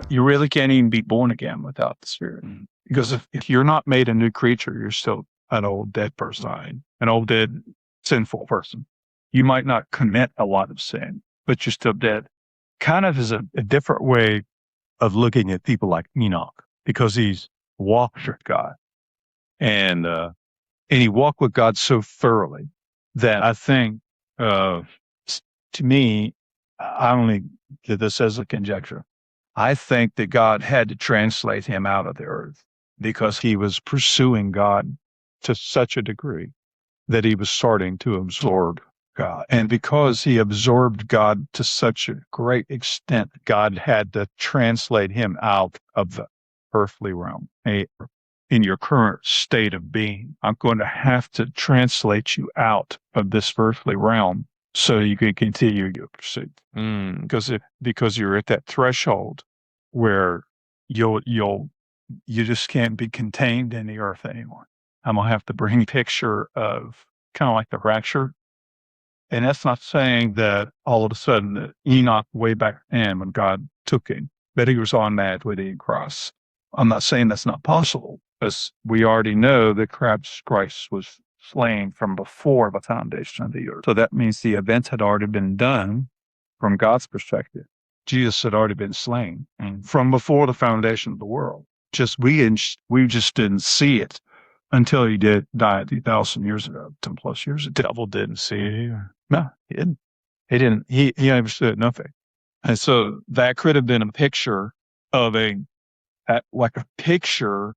You really can't even be born again without the Spirit. Because if you're not made a new creature, you're still an old dead person, an old dead sinful person. You might not commit a lot of sin, but you're still dead. Kind of is a different way of looking at people like Enoch, because he's walked with God. And he walked with God so thoroughly that I think, to me, I only did this as a conjecture. I think that God had to translate him out of the earth because he was pursuing God to such a degree that he was starting to absorb God. And because he absorbed God to such a great extent, God had to translate him out of the earthly realm. Hey, in your current state of being, I'm going to have to translate you out of this earthly realm so you can continue your pursuit. Because you're at that threshold where you just can't be contained in the earth anymore. I'm gonna have to bring a picture of kind of like the rapture. And that's not saying that all of a sudden that Enoch way back then when God took him, that he was on that with the cross. I'm not saying that's not possible, because we already know that Christ was slain from before the foundation of the earth. So that means the events had already been done from God's perspective. Jesus had already been slain from before the foundation of the world. We just didn't see it until he did die 2,000 years ago, 10 plus years. The devil didn't see it either. No, he didn't. He didn't. He understood nothing. And so that could have been a picture of like a picture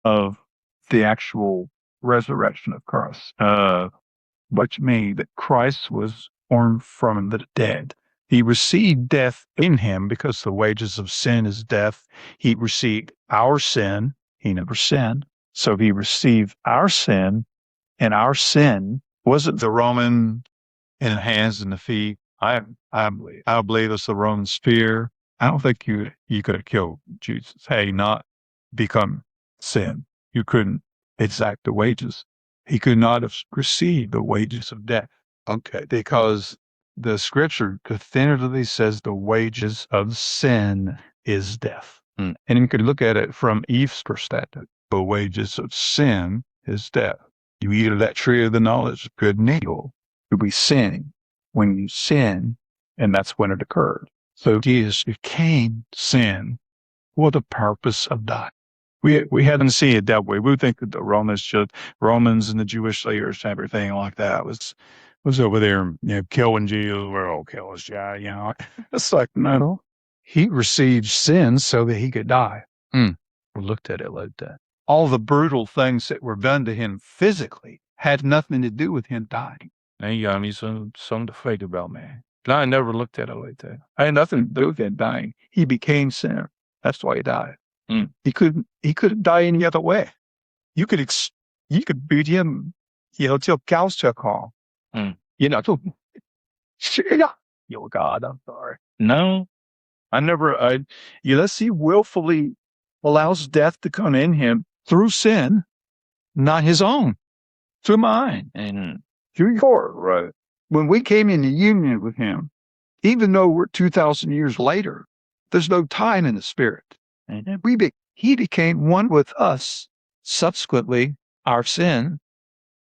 of the actual resurrection of Christ, which means that Christ was born from the dead. He received death in him because the wages of sin is death. He received our sin. He never sinned. So he received our sin, and our sin wasn't the Roman in the hands and the feet. I believe it's the Roman spear. I don't think you could have killed Jesus. Hey, not become sin. You couldn't exact the wages. He could not have received the wages of death. Okay. Because the scripture definitively says the wages of sin is death. And you could look at it from Eve's perspective. The wages of sin is death. You eat of that tree of the knowledge of good and evil, you'll be sinning. When you sin, and that's when it occurred. So Jesus became sin for the purpose of dying. We hadn't seen it that way. We would think that the Romans and the Jewish leaders and everything like that was over there, killing Jesus. We're all kill this guy, It's like, no. He received sin so that he could die. We looked at it like that. All the brutal things that were done to him physically had nothing to do with him dying. Now you got me something to think about, man. I never looked at it like that. I had nothing to do with him dying. He became sinner. That's why he died. He couldn't die any other way. You could beat him, till cows took call. To God, I'm sorry. No, unless he willfully allows death to come in him through sin, not his own, through mine and through yours. Right. When we came into union with him, even though we're 2,000 years later, there's no time in the spirit. And he became one with us, subsequently our sin,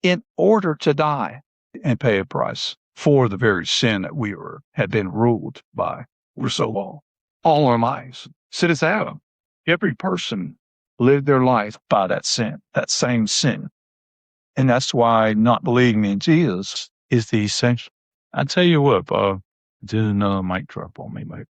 in order to die and pay a price for the very sin that we had been ruled by for so long. All our lives. Since Adam, every person lived their life by that sin, that same sin. And that's why not believing in Jesus is the essential. I tell you what, Bob, did another mic drop on me, mate.